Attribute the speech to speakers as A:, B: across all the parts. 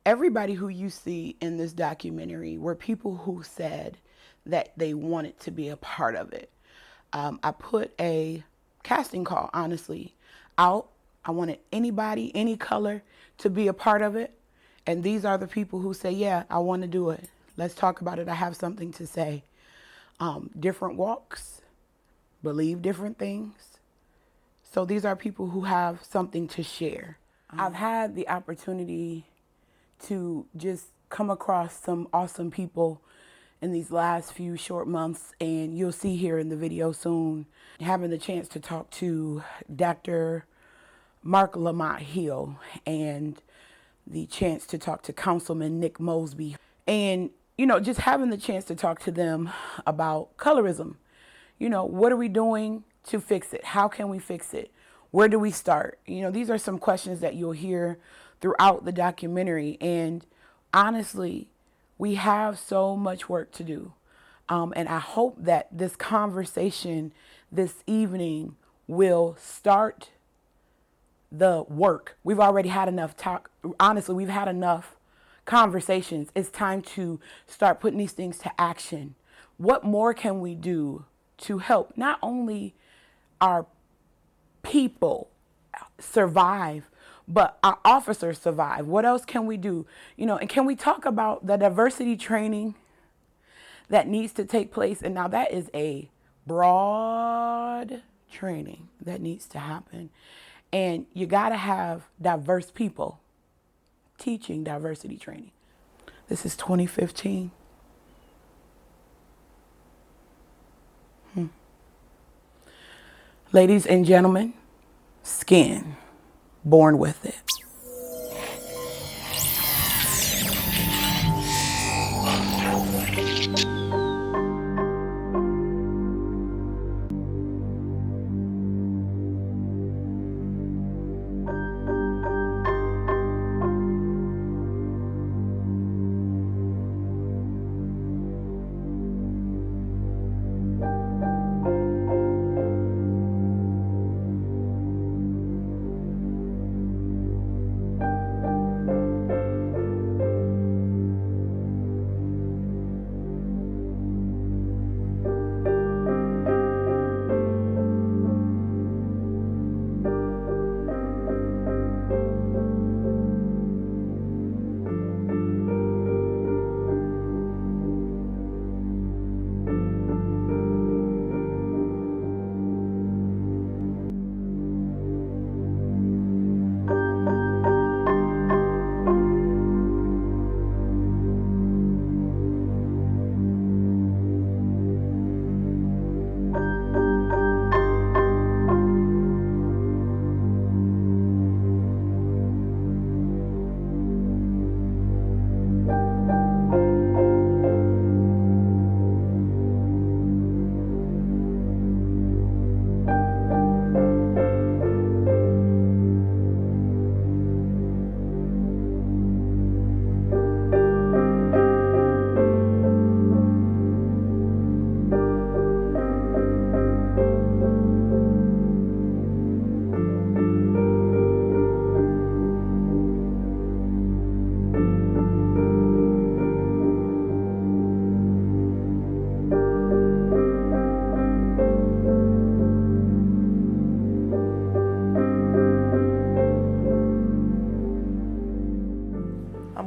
A: Everybody who you see in this documentary were people who said that they wanted to be a part of it. I put a casting call, honestly, out. I wanted anybody, any color, to be a part of it. And these are the people who say, yeah, I want to do it. Let's talk about it. I have something to say. Different walks, believe different things. So these are people who have something to share. I've had the opportunity to just come across some awesome people in these last few short months, and you'll see here in the video soon, having the chance to talk to Dr. Mark Lamont Hill and the chance to talk to Councilman Nick Mosby. And, just having the chance to talk to them about colorism. What are we doing to fix it? How can we fix it? Where do we start? These are some questions that you'll hear throughout the documentary. And honestly, we have so much work to do. And I hope that this conversation this evening will start the work. We've already had enough talk. Honestly, we've had enough conversations. It's time to start putting these things to action. What more can we do to help not only our people survive, but our officers survive? What else can we do? And can we talk about the diversity training that needs to take place? And now that is a broad training that needs to happen. And you got to have diverse people teaching diversity training. This is 2015. Ladies and gentlemen, skin, born with it.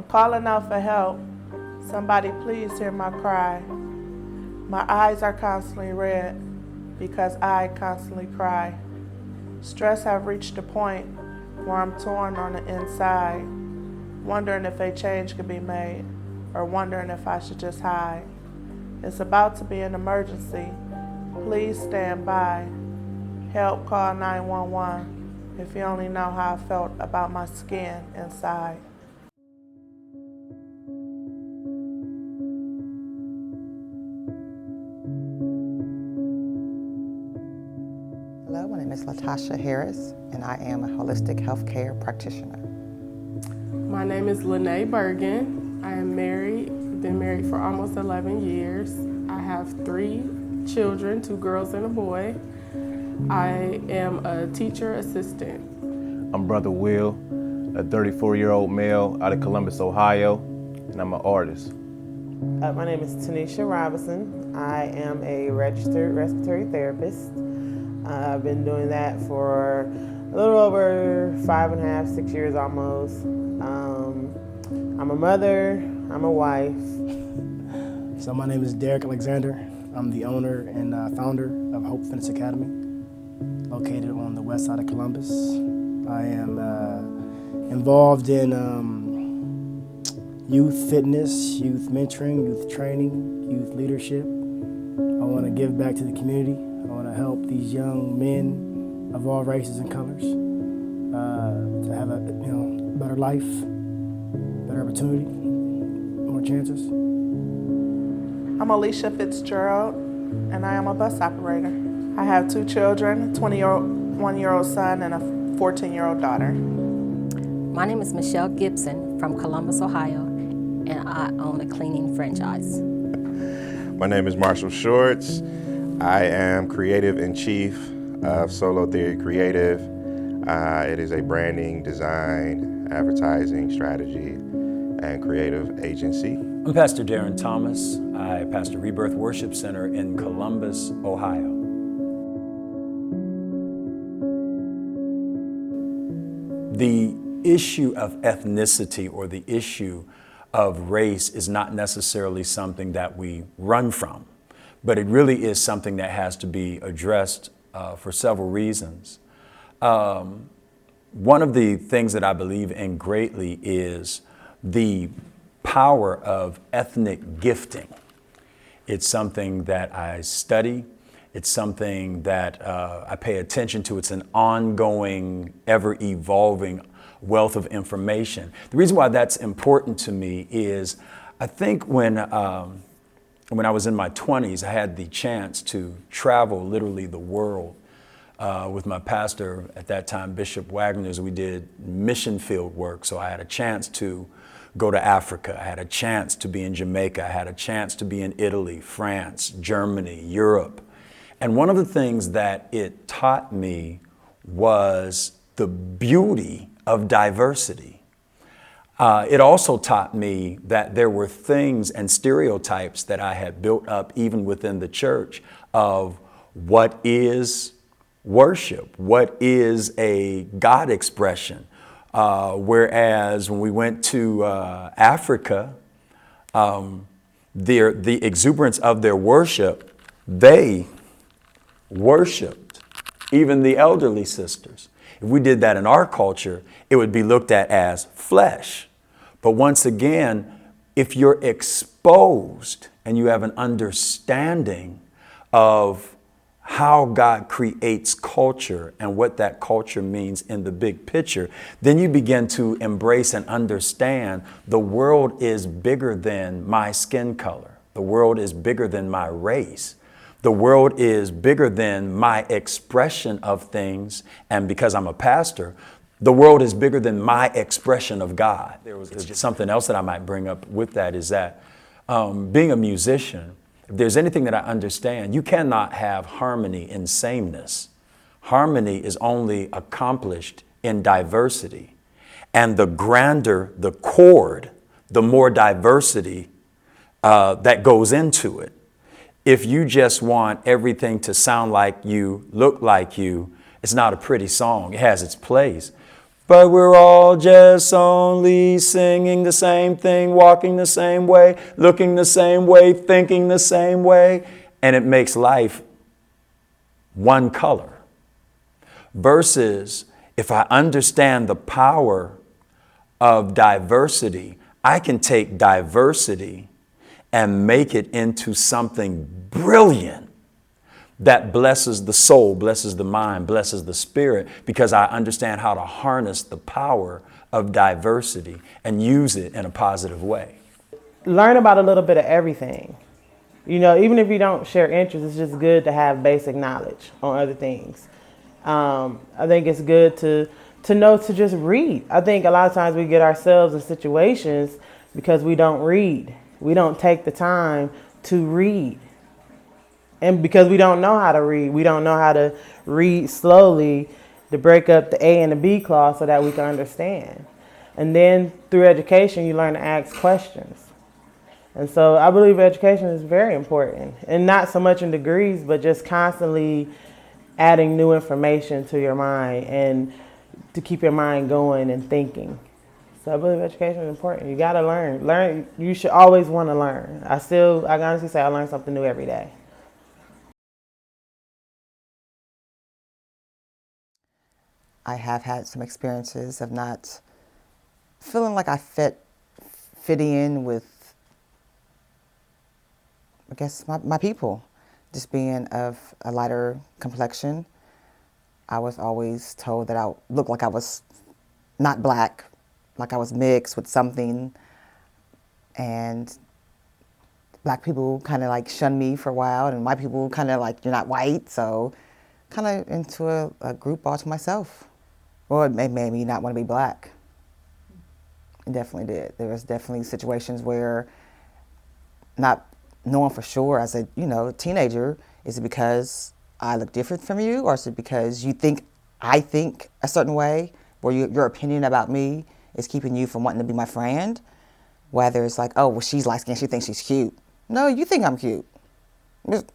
B: Calling out for help. Somebody please hear my cry. My eyes are constantly red because I constantly cry. Stress have reached a point where I'm torn on the inside, wondering if a change could be made or wondering if I should just hide. It's about to be an emergency. Please stand by. Help, call 911 if you only know how I felt about my skin inside.
C: Hello, my name is Latasha Harris, and I am a holistic healthcare practitioner.
D: My name is Lene Bergen. I am married, been married for almost 11 years. I have 3 children, 2 girls and a boy. I am a teacher assistant.
E: I'm Brother Will. a 34-year-old male out of Columbus, Ohio, and I'm an artist.
F: My name is Tanisha Robinson. I am a registered respiratory therapist. I've been doing that for a little over 5.5, 6 years almost. I'm a mother, I'm a wife.
G: So my name is Derek Alexander. I'm the owner and founder of Hope Fitness Academy, located on the west side of Columbus. I am involved in youth fitness, youth mentoring, youth training, youth leadership. I want to give back to the community. I want to help these young men of all races and colors to have a better life, better opportunity, more chances.
B: I'm Alicia Fitzgerald, and I am a bus operator. I have 2 children, a 21-year-old son and a 14-year-old daughter.
H: My name is Michelle Gibson from Columbus, Ohio, and I own a cleaning franchise.
I: My name is Marshall Shorts. I am creative in chief of Solo Theory Creative. It is a branding, design, advertising, strategy, and creative agency.
J: I'm Pastor Darren Thomas. I pastor Rebirth Worship Center in Columbus, Ohio. The issue of ethnicity or the issue of race is not necessarily something that we run from, but it really is something that has to be addressed for several reasons. One of the things that I believe in greatly is the power of ethnic gifting. It's something that I study. It's something that I pay attention to. It's an ongoing, ever-evolving wealth of information. The reason why that's important to me is I think when I was in my 20s, I had the chance to travel literally the world with my pastor at that time, Bishop Wagner's. We did mission field work, so I had a chance to go to Africa. I had a chance to be in Jamaica. I had a chance to be in Italy, France, Germany, Europe. And one of the things that it taught me was the beauty of diversity. It also taught me that there were things and stereotypes that I had built up even within the church of what is worship, what is a God expression. Whereas when we went to Africa, the exuberance of their worship, they worshiped, even the elderly sisters. If we did that in our culture, it would be looked at as flesh. But once again, if you're exposed and you have an understanding of how God creates culture and what that culture means in the big picture, then you begin to embrace and understand the world is bigger than my skin color. The world is bigger than my race. The world is bigger than my expression of things. And because I'm a pastor, the world is bigger than my expression of God. There was just something else that I might bring up with that is that being a musician, if there's anything that I understand, you cannot have harmony in sameness. Harmony is only accomplished in diversity. And the grander the chord, the more diversity that goes into it. If you just want everything to sound like you, look like you, it's not a pretty song. It has its place. But we're all just only singing the same thing, walking the same way, looking the same way, thinking the same way, and it makes life one color. Versus if I understand the power of diversity, I can take diversity and make it into something brilliant that blesses the soul, blesses the mind, blesses the spirit, because I understand how to harness the power of diversity and use it in a positive way.
F: Learn about a little bit of everything. You know, even if you don't share interests, it's just good to have basic knowledge on other things. I think it's good to know to just read. I think a lot of times we get ourselves in situations because we don't read. We don't take the time to read. And because we don't know how to read, we don't know how to read slowly to break up the A and the B clause so that we can understand. And then through education, you learn to ask questions. And so I believe education is very important, and not so much in degrees, but just constantly adding new information to your mind and to keep your mind going and thinking. So I believe education is important. You gotta learn. Learn. You should always want to learn. I can honestly say I learn something new every day.
C: I have had some experiences of not feeling like I fit in with, I guess, my people. Just being of a lighter complexion, I was always told that I looked like I was not black, like I was mixed with something. And black people kind of like shunned me for a while, and white people kind of like, you're not white, so kind of into a group all to myself. Well, it made me not want to be black. It definitely did. There was definitely situations where, not knowing for sure as a teenager, is it because I look different from you, or is it because I think a certain way, where your opinion about me is keeping you from wanting to be my friend? Whether it's like, oh, well, she's light skinned, she thinks she's cute. No, you think I'm cute.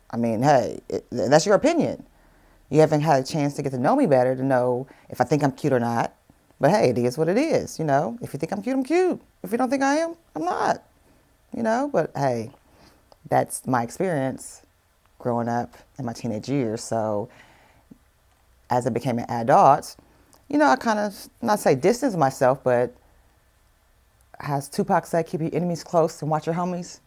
C: I mean, hey, that's your opinion. You haven't had a chance to get to know me better to know if I think I'm cute or not. But hey, it is what it is, If you think I'm cute, I'm cute. If you don't think I am, I'm not, But hey, that's my experience growing up in my teenage years. So as I became an adult, I kind of, not say distance myself, but as Tupac said, keep your enemies close and watch your homies.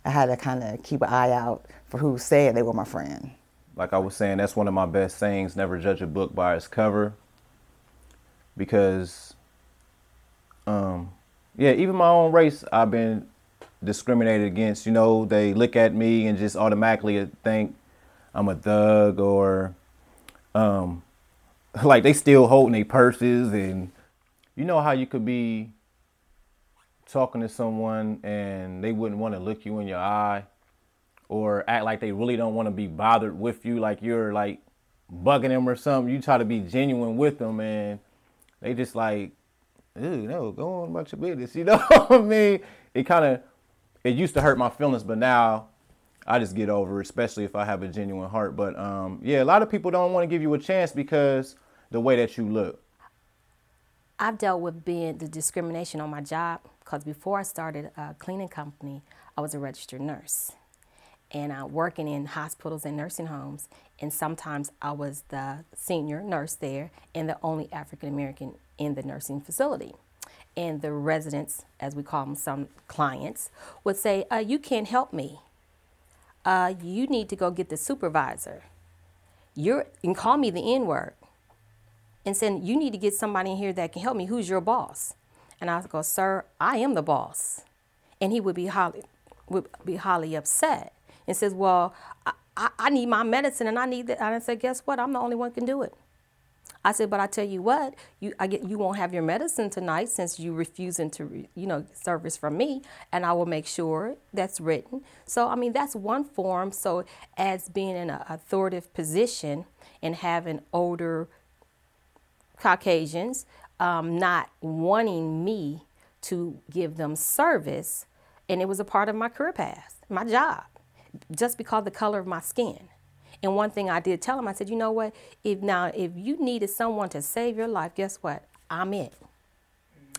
C: I had to kind of keep an eye out for who said they were my friend.
E: Like I was saying, that's one of my best sayings: never judge a book by its cover. Because, even my own race, I've been discriminated against. They look at me and just automatically think I'm a thug, or like they still holding their purses. And you know how you could be talking to someone and they wouldn't want to look you in your eye, or act like they really don't want to be bothered with you, like you're like bugging them or something. You try to be genuine with them, and they just like, ew, no, go on about your business. You know what I mean? It used to hurt my feelings, but now I just get over it, especially if I have a genuine heart. But a lot of people don't want to give you a chance because the way that you look.
H: I've dealt with the discrimination on my job, because before I started a cleaning company, I was a registered nurse. And working in hospitals and nursing homes, and sometimes I was the senior nurse there and the only African American in the nursing facility. And the residents, as we call them, some clients, would say, you can't help me. You need to go get the supervisor. And call me the N-word. And saying, you need to get somebody in here that can help me. Who's your boss? And I would go, sir, I am the boss. And he would be highly upset. And says, well, I need my medicine and I need that. And I said, guess what? I'm the only one who can do it. I said, but I tell you what, you won't have your medicine tonight since you refusing to, service from me, and I will make sure that's written. So, that's one form. So as being in an authoritative position and having older Caucasians not wanting me to give them service, and it was a part of my career path, my job, just because of the color of my skin. And one thing I did tell them, I said, you know what, if you needed someone to save your life, guess what? I'm it.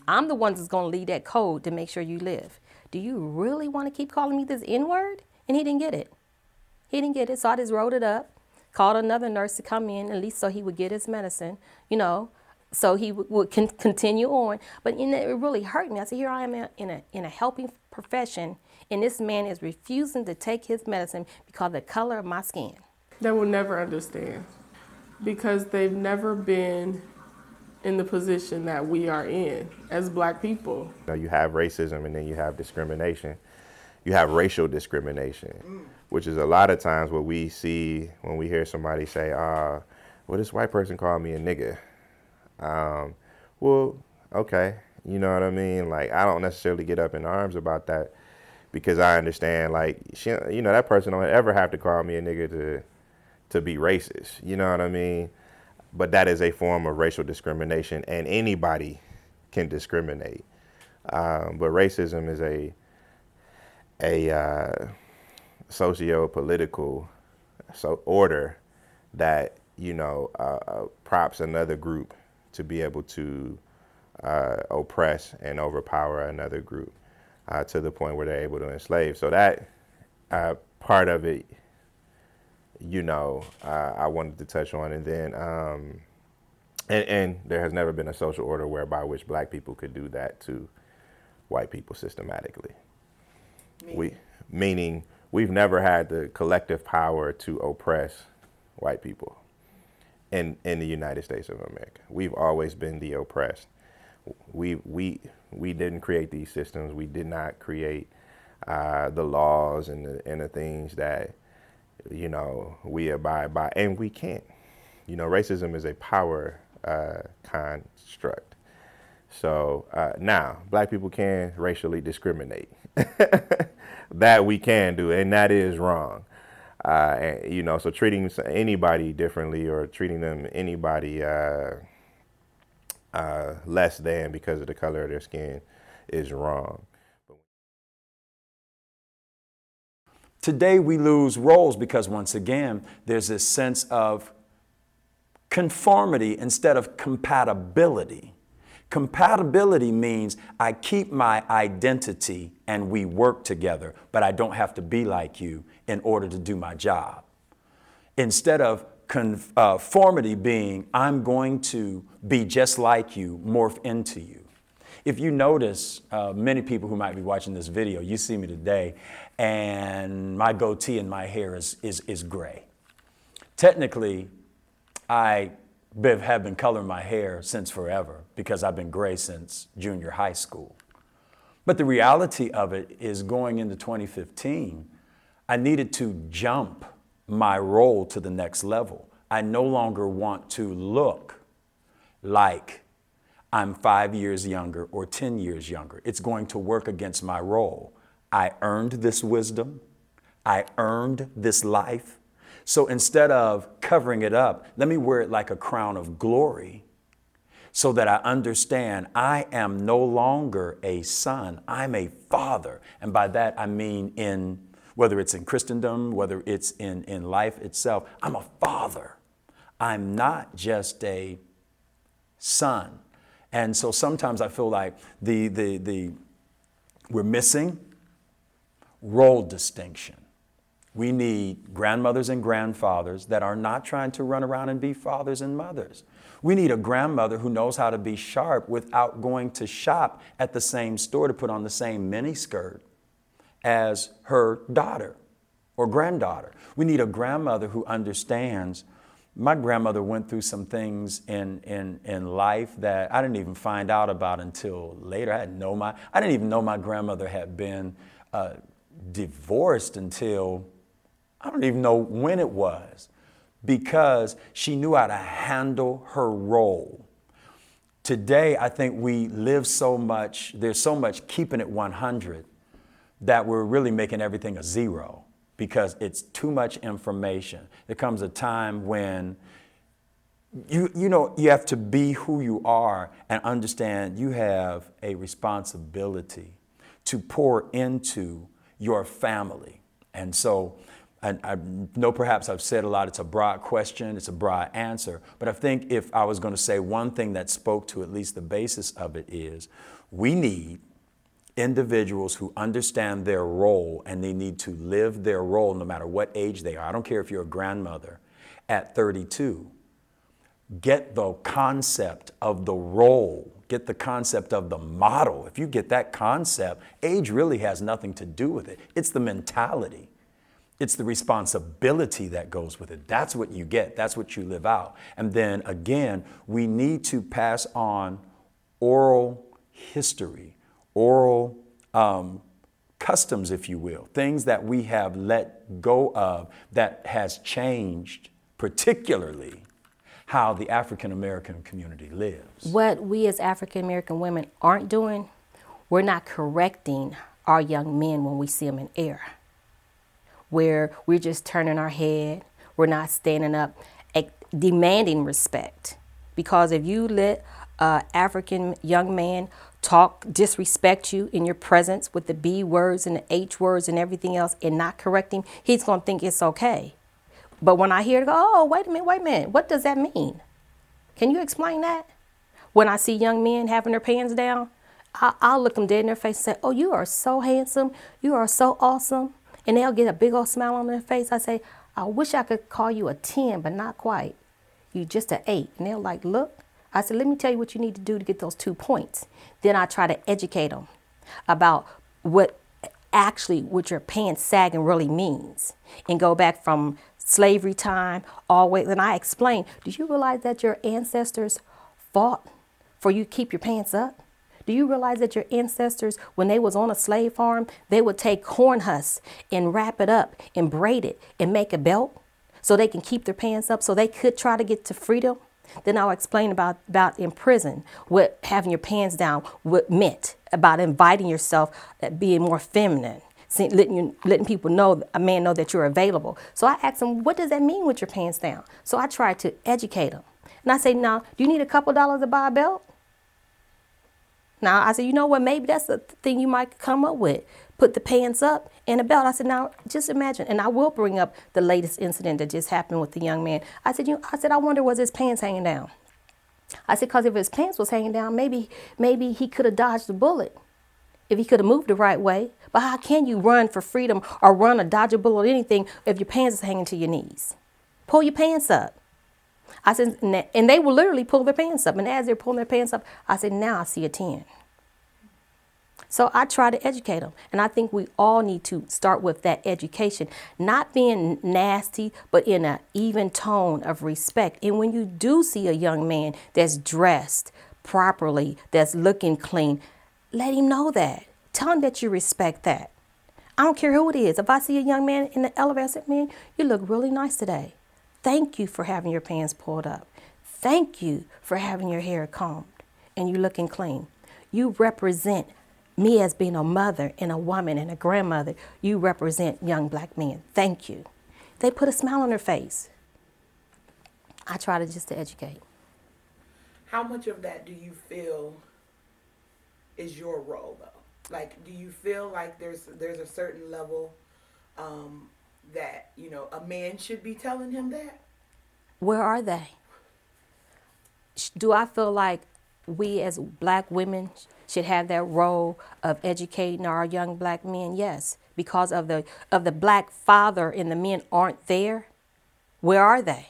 H: I'm the one that's going to lead that code to make sure you live. Do you really want to keep calling me this N-word? And he didn't get it. So I just wrote it up, called another nurse to come in, at least so he would get his medicine, so he would continue on. But it really hurt me. I said, here I am in a helping profession, and this man is refusing to take his medicine because of the color of my skin.
D: They will never understand, because they've never been in the position that we are in as Black people.
I: You have racism, and then you have discrimination. You have racial discrimination, which is a lot of times what we see when we hear somebody say, well, this white person called me a nigga. Well, okay, you know what I mean? Like, I don't necessarily get up in arms about that, because I understand, like, that person don't ever have to call me a nigga to be racist, you know what I mean? But that is a form of racial discrimination, and anybody can discriminate. But racism is a socio-political order that, props another group to be able to oppress and overpower another group to the point where they're able to enslave. So that part of it, I wanted to touch on. And then, and there has never been a social order whereby which black people could do that to white people systematically. Meaning we've never had the collective power to oppress white people in the United States of America. We've always been the oppressed. We didn't create these systems. We did not create the laws and the things that, we abide by, and we can't. Racism is a power construct. So now, black people can racially discriminate. That we can do, and that is wrong. So treating anybody differently or treating them anybody less than because of the color of their skin is wrong.
J: Today we lose roles because, once again, there's this sense of conformity instead of compatibility. Compatibility means I keep my identity and we work together, but I don't have to be like you in order to do my job. Instead of conformity being I'm going to be just like you, morph into you. If you notice, many people who might be watching this video, you see me today, and my goatee and my hair is gray. Technically, I have been coloring my hair since forever because I've been gray since junior high school. But the reality of it is going into 2015, I needed to jump my role to the next level. I no longer want to look like I'm 5 years younger or 10 years younger. It's going to work against my role. I earned this wisdom. I earned this life. So instead of covering it up, let me wear it like a crown of glory so that I understand I am no longer a son, I'm a father. And by that I mean whether it's in Christendom, whether it's in life itself, I'm a father. I'm not just a son. And so sometimes I feel like we're missing role distinction. We need grandmothers and grandfathers that are not trying to run around and be fathers and mothers. We need a grandmother who knows how to be sharp without going to shop at the same store to put on the same miniskirt as her daughter or granddaughter. We need a grandmother who understands. My grandmother went through some things in life that I didn't even find out about until later. I didn't even know my grandmother had been divorced until I don't even know when it was, because she knew how to handle her role. Today, I think we live so much, there's so much keeping it 100 that we're really making everything a zero because it's too much information. There comes a time when you have to be who you are and understand you have a responsibility to pour into your family. And so I know perhaps I've said a lot, it's a broad question, it's a broad answer, but I think if I was going to say one thing that spoke to at least the basis of it is we need individuals who understand their role and they need to live their role no matter what age they are. I don't care if you're a grandmother at 32. Get the concept of the role, get the concept of the model. If you get that concept, age really has nothing to do with it. It's the mentality. It's the responsibility that goes with it. That's what you get. That's what you live out. And then again, we need to pass on oral history, oral customs, if you will, things that we have let go of that has changed, particularly how the African American community lives.
H: What we as African American women aren't doing, we're not correcting our young men when we see them in error, where we're just turning our head, we're not standing up, demanding respect. Because if you let African young man disrespect you in your presence with the B words and the H words and everything else and not correct him, he's going to think it's okay. But when I hear it go, oh, wait a minute, what does that mean? Can you explain that? When I see young men having their pants down, I'll look them dead in their face and say, oh, you are so handsome. You are so awesome. And they'll get a big old smile on their face. I say, I wish I could call you a 10, but not quite. You just an 8. And they're like, look. I said, let me tell you what you need to do to get those 2 points. Then I try to educate them about what your pants sagging really means. And go back from slavery time all the way. Then I explain, do you realize that your ancestors fought for you to keep your pants up? Do you realize that your ancestors, when they was on a slave farm, they would take corn husks and wrap it up and braid it and make a belt so they can keep their pants up so they could try to get to freedom? Then I'll explain about in prison what having your pants down what meant, about inviting yourself, being more feminine, letting people know, a man know that you're available. So I ask them, what does that mean with your pants down? So I try to educate them. And I say, now, do you need a couple dollars to buy a belt? Now, I said, you know what, maybe that's the thing you might come up with. Put the pants up and a belt. I said, now, just imagine. And I will bring up the latest incident that just happened with the young man. I said, I wonder, was his pants hanging down? I said, because if his pants was hanging down, maybe he could have dodged a bullet if he could have moved the right way. But how can you run for freedom or run or dodge a bullet or anything if your pants is hanging to your knees? Pull your pants up. I said, and they will literally pull their pants up. And as they're pulling their pants up, I said, now I see a 10. So I try to educate them. And I think we all need to start with that education, not being nasty, but in an even tone of respect. And when you do see a young man that's dressed properly, that's looking clean, let him know that. Tell him that you respect that. I don't care who it is. If I see a young man in the elevator, I say, man, you look really nice today. Thank you for having your pants pulled up. Thank you for having your hair combed and you looking clean. You represent me as being a mother and a woman and a grandmother. You represent young black men. Thank you. They put a smile on their face. I try to educate.
A: How much of that do you feel is your role, though? Like, do you feel like there's a certain level that, a man should be telling him that?
H: Where are they? Do I feel like we as black women should have that role of educating our young black men? Yes, because of the black father and the men aren't there. Where are they?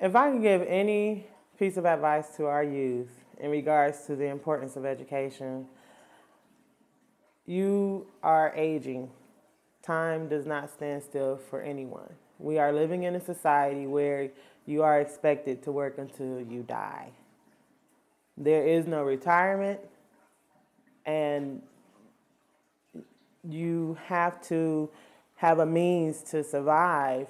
F: If I can give any piece of advice to our youth in regards to the importance of education, you are aging. Time does not stand still for anyone. We are living in a society where you are expected to work until you die. There is no retirement, and you have to have a means to survive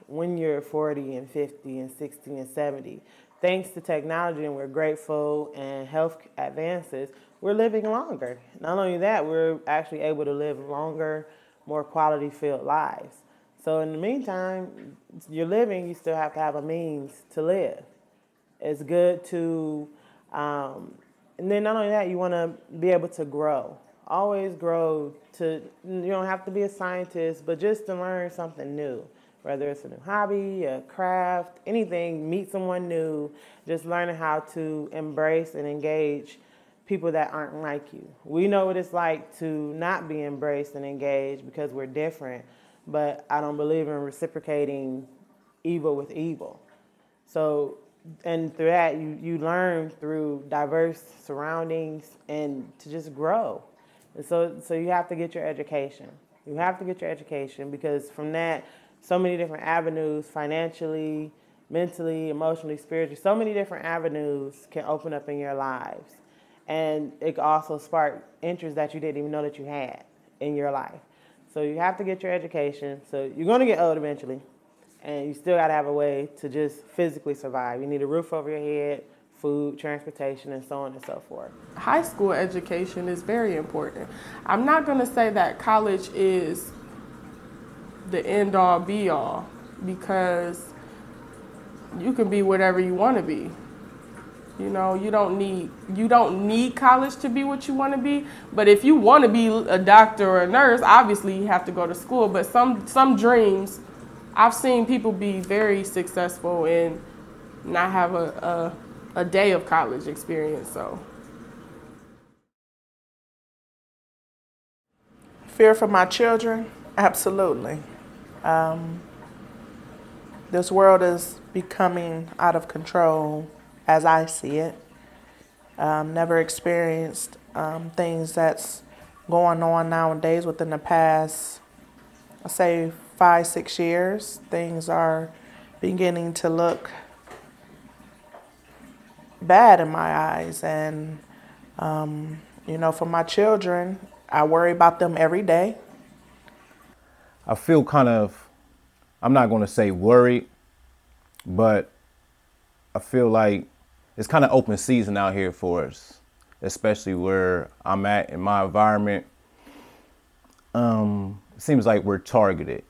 F: when you're 40 and 50 and 60 and 70. Thanks to technology, and we're grateful, and health advances, we're living longer. Not only that, we're actually able to live longer, more quality-filled lives. So in the meantime, you're living, you still have to have a means to live. It's good to, and then not only that, you want to be able to grow. Always grow. You don't have to be a scientist, but just to learn something new. Whether it's a new hobby, a craft, anything, meet someone new, just learning how to embrace and engage people that aren't like you. We know what it's like to not be embraced and engaged because we're different, but I don't believe in reciprocating evil with evil. So, and through that, you learn through diverse surroundings and to just grow. And so you have to get your education. You have to get your education because from that, so many different avenues, financially, mentally, emotionally, spiritually, so many different avenues can open up in your lives. And it can also spark interests that you didn't even know that you had in your life. So you have to get your education. So you're going to get old eventually, and you still got to have a way to just physically survive. You need a roof over your head, food, transportation, and so on and so forth.
D: High school education is very important. I'm not going to say that college is the end-all, be-all, because you can be whatever you want to be. You know, you don't need college to be what you want to be. But if you want to be a doctor or a nurse, obviously you have to go to school. But some dreams, I've seen people be very successful and not have a day of college experience. So
B: Fear for my children? Absolutely. This world is becoming out of control as I see it. Never experienced things that's going on nowadays within the past, I say 5-6 years. Things are beginning to look bad in my eyes. And, for my children, I worry about them every day.
E: I feel kind of, I'm not going to say worried, but I feel like it's kind of open season out here for us, especially where I'm at in my environment. It seems like we're targeted.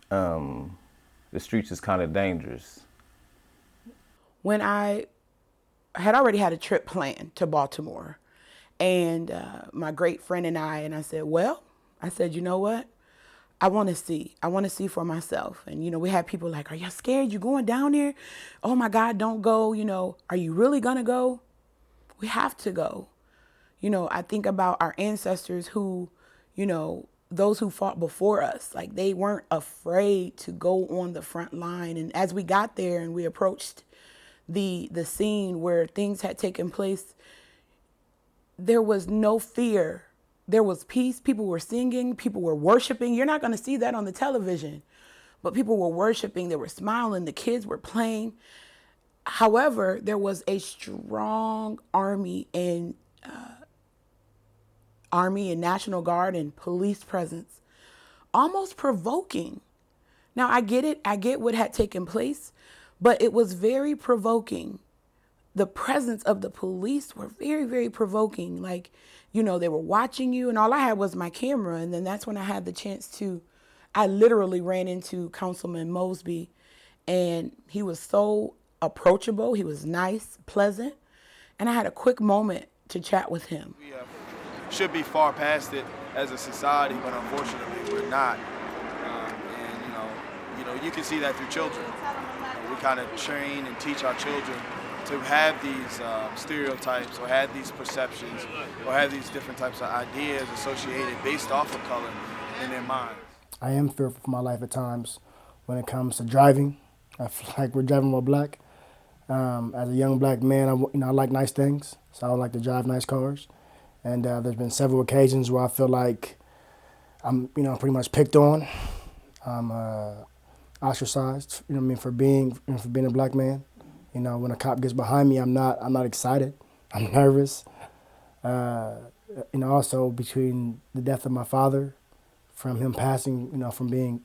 E: The streets is kind of dangerous.
A: When I had already had a trip planned to Baltimore, and my great friend and I said, you know what? I want to see for myself. And, we had people like, are you scared? You going down there? Oh my God, don't go. Are you really going to go? We have to go. I think about our ancestors who, those who fought before us, like they weren't afraid to go on the front line. And as we got there and we approached the scene where things had taken place, there was no fear. There was peace. People were singing. People were worshiping. You're not going to see that on the television, but people were worshiping. They were smiling. The kids were playing. However, there was a strong army and National Guard and police presence, almost provoking. Now, I get it. I get what had taken place, but it was very provoking. The presence of the police were very, very provoking. Like, they were watching you, and all I had was my camera. And then that's when I had the chance I literally ran into Councilman Mosby, and he was so approachable. He was nice, pleasant, and I had a quick moment to chat with him.
K: We should be far past it as a society, but unfortunately we're not. And you can see that through children. We kind of train and teach our children to have these stereotypes or have these perceptions or have these different types of ideas associated based off of color in their minds.
G: I am fearful for my life at times when it comes to driving. I feel like we're driving while black. As a young black man, I like nice things, so I would like to drive nice cars. And there's been several occasions where I feel like I'm, pretty much picked on. I'm ostracized, for being a black man. When a cop gets behind me, I'm not excited. I'm nervous. Also between the death of my father, from him passing, from being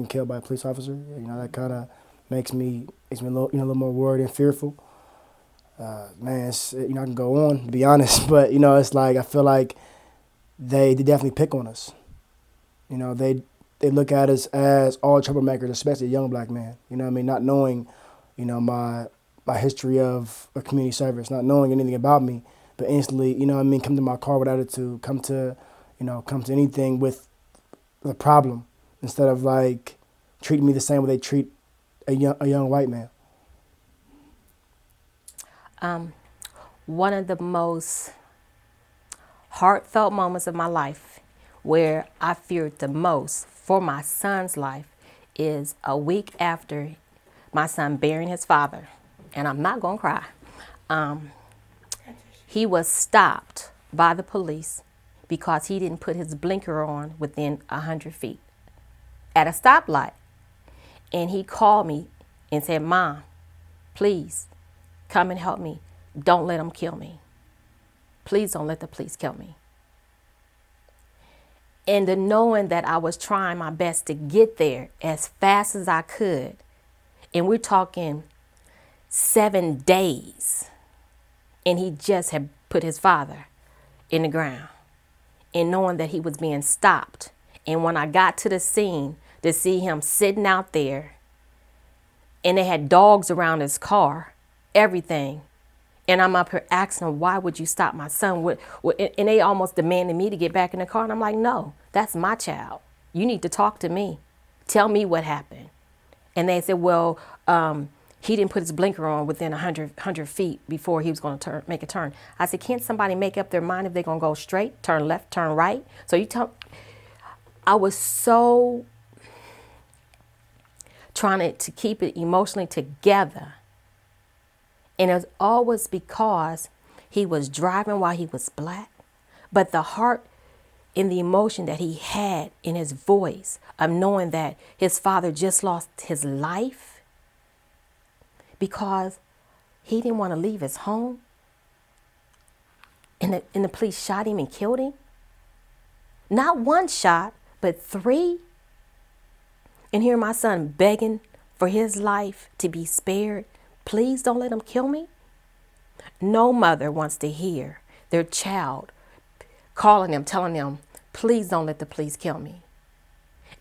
G: killed by a police officer, that kind of makes me a little more worried and fearful. I can go on, to be honest, but it's like I feel like they definitely pick on us. They look at us as all troublemakers, especially a young black man. Not knowing, my history of a community service, not knowing anything about me, but instantly, come to my car with attitude, come to anything with a problem, instead of like treating me the same way they treat a young white man.
H: One of the most heartfelt moments of my life, where I feared the most for my son's life, is a week after my son burying his father. And I'm not gonna cry. He was stopped by the police because he didn't put his blinker on within 100 feet at a stoplight. And he called me and said, "Mom, please come and help me. Don't let them kill me. Please don't let the police kill me." And the knowing that I was trying my best to get there as fast as I could, and we're talking 7 days, and he just had put his father in the ground, and knowing that he was being stopped. And when I got to the scene, to see him sitting out there And they had dogs around his car, everything. And I'm up here asking them, why would you stop my son? And they almost demanded me to get back in the car. And I'm like, no, that's my child. You need to talk to me. Tell me what happened. And they said, well, he didn't put his blinker on within 100 feet before he was going to make a turn. I said, can't somebody make up their mind if they're going to go straight, turn left, turn right? So you tell, I was so trying to keep it emotionally together. And it was always because he was driving while he was black, but the heart and the emotion that he had in his voice of knowing that his father just lost his life because he didn't want to leave his home, and the police shot him and killed him. Not one shot, but 3. And here my son begging for his life to be spared. Please don't let him kill me. No mother wants to hear their child calling them, telling them, please don't let the police kill me.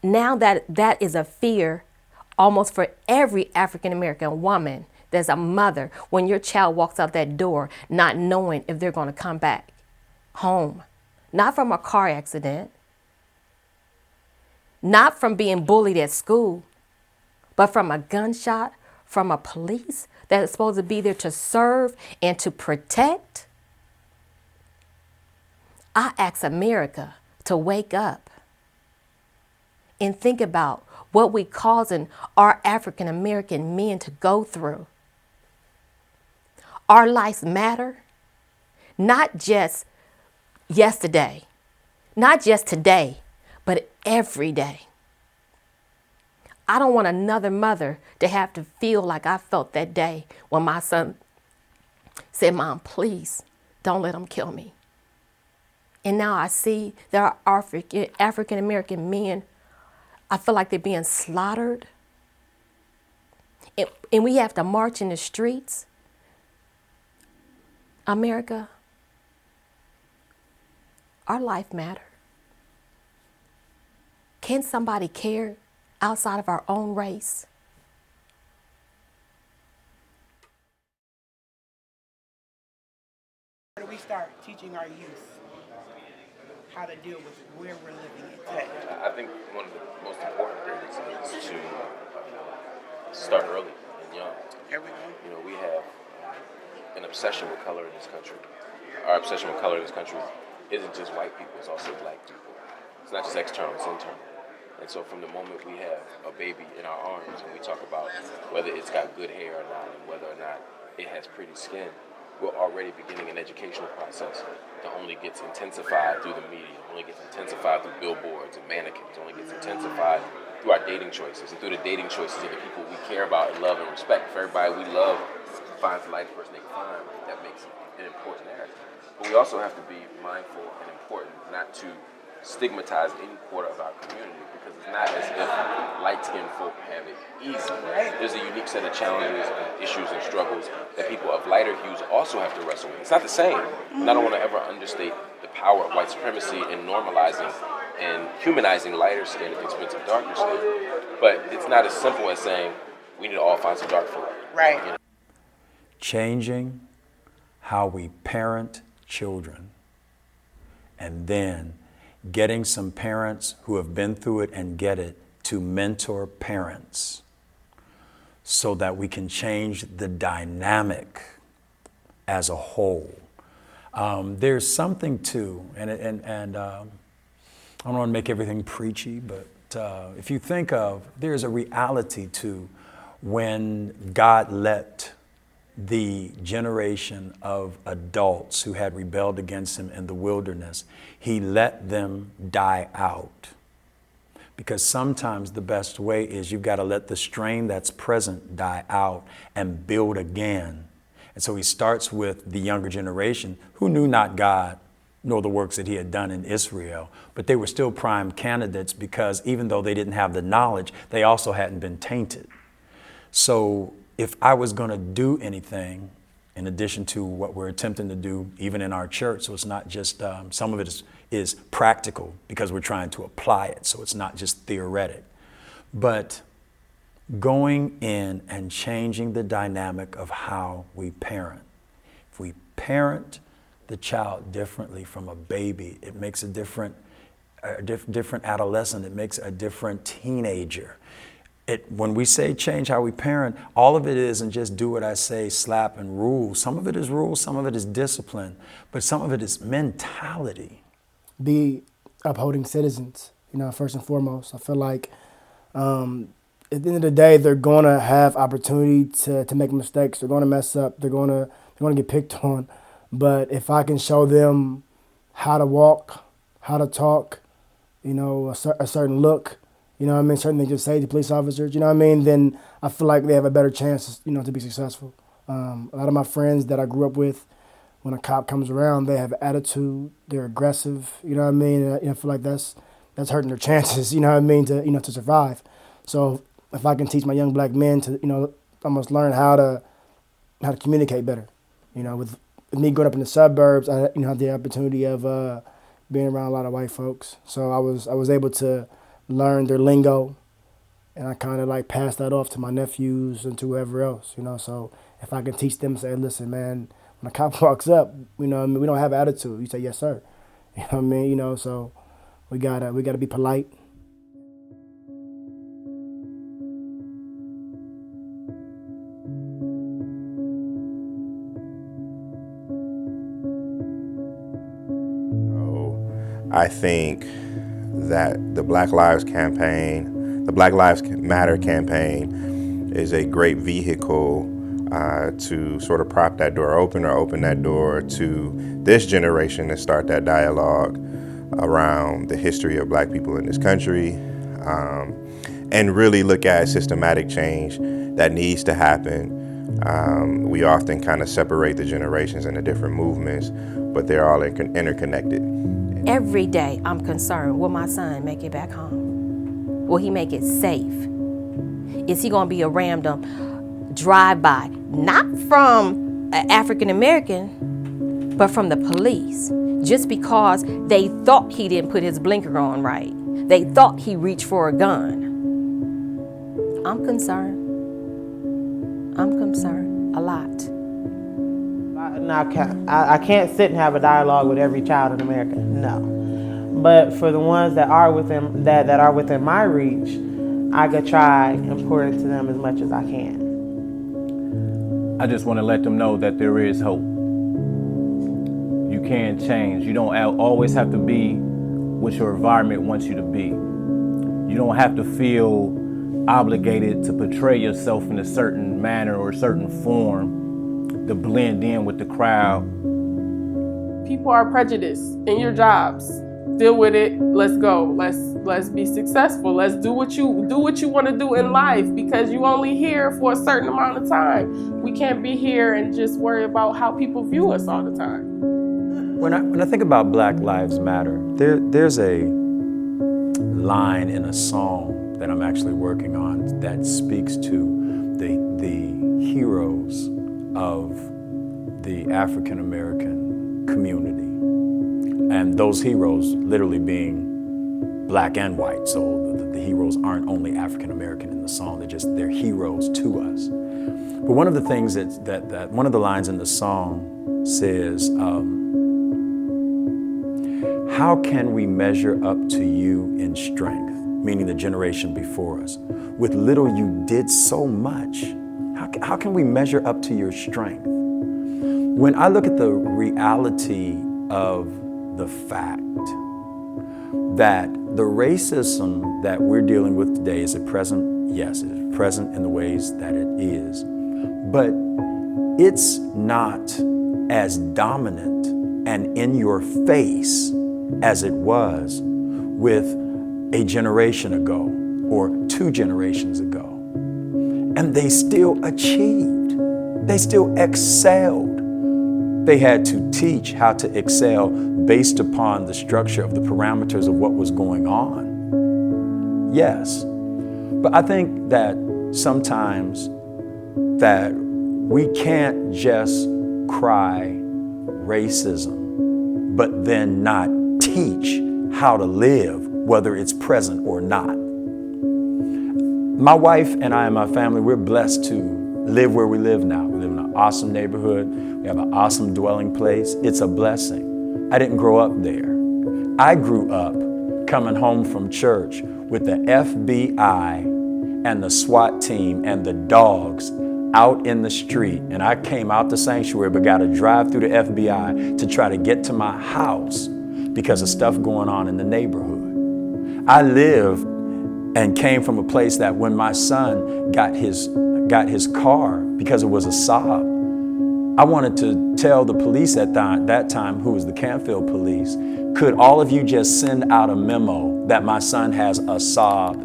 H: Now that is a fear almost for every African American woman that's a mother when your child walks out that door not knowing if they're going to come back home. Not from a car accident, not from being bullied at school, but from a gunshot, from a police that is supposed to be there to serve and to protect. I ask America to wake up and think about what we causing our African American men to go through. Our lives matter, not just yesterday, not just today, but every day. I don't want another mother to have to feel like I felt that day when my son said, Mom, please don't let him kill me. And now I see there are African American men, I feel like they're being slaughtered. And we have to march in the streets. America, our life matter. Can somebody care outside of our own race?
A: Where do we start teaching our youth how to deal with where we're living in today?
L: I think one of the most important things is to start early and young.
A: Here we go.
L: You know, we have an obsession with color in this country. Our obsession with color in this country isn't just white people, it's also black people. It's not just external, it's internal. And so from the moment we have a baby in our arms and we talk about whether it's got good hair or not and whether or not it has pretty skin, we're already beginning an educational process that only gets intensified through the media, only gets intensified through billboards and mannequins, only gets intensified through our dating choices and through the dating choices of the people we care about and love and respect. If everybody we love finds the lightest person they can find, that makes it an important narrative. But we also have to be mindful and important not to stigmatize any quarter of our community, because it's not as if light-skinned folk have it easy. There's a unique set of challenges and issues and struggles that people of lighter hues also have to wrestle with. It's not the same, and I don't want to ever understate the power of white supremacy in normalizing and humanizing lighter skin at the expense of darker skin. But it's not as simple as saying we need to all find some dark folk.
A: Right.
L: You know?
J: Changing how we parent children, and then getting some parents who have been through it and get it to mentor parents so that we can change the dynamic as a whole. There's something to, and I don't want to make everything preachy, but if you think of, there's a reality to when God let the generation of adults who had rebelled against him in the wilderness, he let them die out. Because sometimes the best way is you've got to let the strain that's present die out and build again. And so he starts with the younger generation who knew not God nor the works that he had done in Israel, but they were still prime candidates because even though they didn't have the knowledge, they also hadn't been tainted. So if I was going to do anything, in addition to what we're attempting to do, even in our church, so it's not just, some of it is practical because we're trying to apply it, so it's not just theoretic. But going in and changing the dynamic of how we parent. If we parent the child differently from a baby, it makes a different adolescent, it makes a different teenager. When we say change how we parent, all of it isn't just do what I say, slap and rule. Some of it is rules, some of it is discipline, but some of it is mentality.
G: Be upholding citizens, first and foremost. I feel like at the end of the day, they're going to have opportunity to make mistakes. They're going to mess up. They're going to get picked on. But if I can show them how to walk, how to talk, a certain look, certain things to say to police officers, then I feel like they have a better chance, to be successful. A lot of my friends that I grew up with, when a cop comes around, they have attitude, they're aggressive, And I feel like that's hurting their chances, to survive. So if I can teach my young black men to, almost learn how to communicate better, with me growing up in the suburbs, I had the opportunity of being around a lot of white folks. So I was able to learn their lingo, and I kind of passed that off to my nephews and to whoever else, So if I can teach them, say, listen, man, when a cop walks up, we don't have attitude. You say, yes, sir. So we gotta be polite.
I: I think that the Black Lives Matter campaign is a great vehicle to sort of prop that door open or open that door to this generation and start that dialogue around the history of black people in this country, and really look at systematic change that needs to happen. We often kind of separate the generations into different movements, but they're all interconnected.
H: Every day I'm concerned, will my son make it back home? Will he make it safe? Is he gonna be a random drive-by, not from an African American, but from the police, just because they thought he didn't put his blinker on right. They thought he reached for a gun. I'm concerned a lot.
F: Now, I can't sit and have a dialogue with every child in America, no. But for the ones that are within that are within my reach, I could try and pour into them as much as I can.
E: I just want to let them know that there is hope. You can change. You don't always have to be what your environment wants you to be. You don't have to feel obligated to portray yourself in a certain manner or a certain form to blend in with the crowd.
D: People are prejudiced in your jobs. Deal with it. Let's go. Let's be successful. Let's do what you want to do in life, because you only here for a certain amount of time. We can't be here and just worry about how people view us all the time.
J: When I think about Black Lives Matter, there's a line in a song that I'm actually working on that speaks to the heroes of the African American community. And those heroes literally being black and white. So the heroes aren't only African American in the song, they're heroes to us. But one of the things that one of the lines in the song says, how can we measure up to you in strength, meaning the generation before us? With little you did so much. How can we measure up to your strength? When I look at the reality of the fact that the racism that we're dealing with today is present, yes, it's present in the ways that it is, but it's not as dominant and in your face as it was with a generation ago or 2 generations ago. And they still achieved. They still excelled. They had to teach how to excel based upon the structure of the parameters of what was going on. Yes. But I think that sometimes that we can't just cry racism, but then not teach how to live, whether it's present or not. My wife and I and my family, we're blessed to live where we live now. We live in an awesome neighborhood. We have an awesome dwelling place. It's a blessing. I didn't grow up there. I grew up coming home from church with the FBI and the SWAT team and the dogs out in the street. And I came out the sanctuary, but got to drive through the FBI to try to get to my house because of stuff going on in the neighborhood. I live and came from a place that when my son got his car because it was a sob, I wanted to tell the police at that time, who was the Canfield police, could all of you just send out a memo that my son has a sob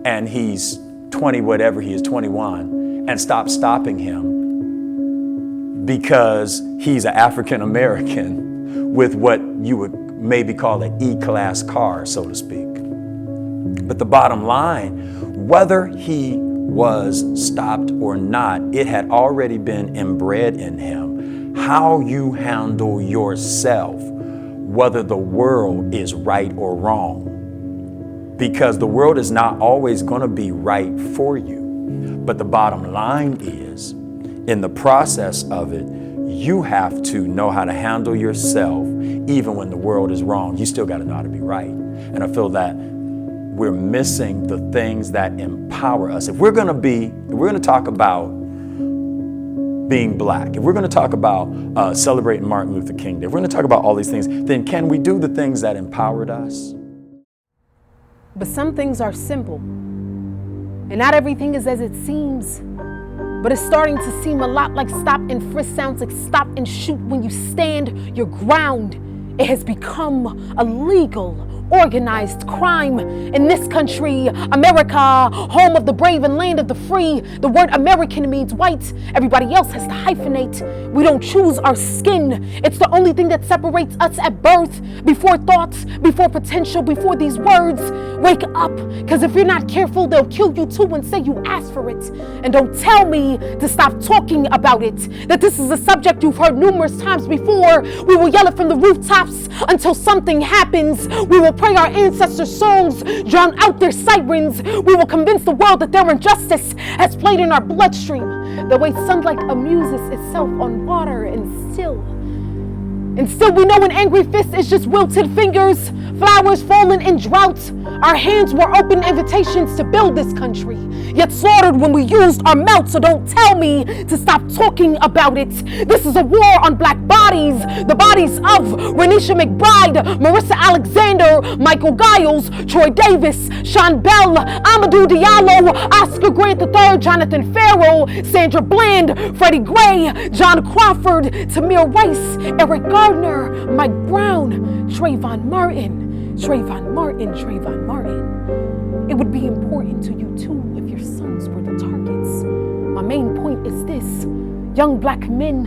J: and he's 20, whatever he is, 21, and stopping him because he's an African American with what you would maybe call an E-class car, so to speak. But the bottom line, whether he was stopped or not, it had already been inbred in him how you handle yourself, whether the world is right or wrong. Because the world is not always going to be right for you. But the bottom line is, in the process of it, you have to know how to handle yourself even when the world is wrong. You still got to know how to be right. And I feel that we're missing the things that empower us. If we're going to talk about being black, if we're going to talk about celebrating Martin Luther King Day, if we're going to talk about all these things, then can we do the things that empowered us?
M: But some things are simple, and not everything is as it seems. But it's starting to seem a lot like stop and frisk sounds like stop and shoot when you stand your ground. It has become illegal, organized crime in this country, America, home of the brave and land of the free. The word American means white. Everybody else has to hyphenate. We don't choose our skin. It's the only thing that separates us at birth. Before thoughts, before potential, before these words. Wake up, because if you're not careful, they'll kill you too and say you asked for it. And don't tell me to stop talking about it. That this is a subject you've heard numerous times before. We will yell it from the rooftops until something happens. We will pray our ancestors' souls, drown out their sirens. We will convince the world that their injustice has played in our bloodstream. The way sunlight amuses itself on water and still we know an angry fist is just wilted fingers, flowers falling in drought. Our hands were open invitations to build this country, yet slaughtered when we used our mouth. So don't tell me to stop talking about it. This is a war on black bodies, the bodies of Renisha McBride, Marissa Alexander, Michael Giles, Troy Davis, Sean Bell, Amadou Diallo, Oscar Grant III, Jonathan Farrell, Sandra Bland, Freddie Gray, John Crawford, Tamir Rice, Eric Gardner, Mike Brown, Trayvon Martin. It would be important to you too if your sons were the targets. My main point is this: young black men,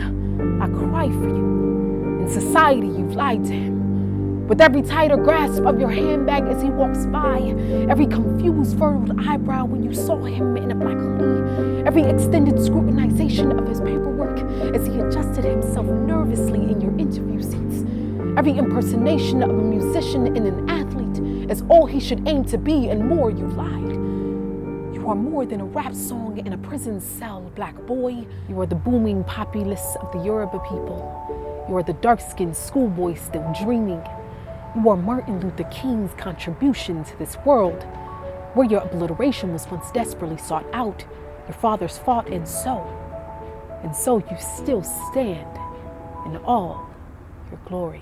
M: I cry for you. In society, you've lied to him. With every tighter grasp of your handbag as he walks by, every confused furrowed eyebrow when you saw him in a black hoodie, every extended scrutinization of his paperwork as he adjusted himself nervously in your interview seats, every impersonation of a musician and an athlete as all he should aim to be and more, you lied. You are more than a rap song in a prison cell, black boy. You are the booming populace of the Yoruba people. You are the dark-skinned schoolboy still dreaming. You are Martin Luther King's contribution to this world. Where your obliteration was once desperately sought out, your fathers fought, and so you still stand in all your glory.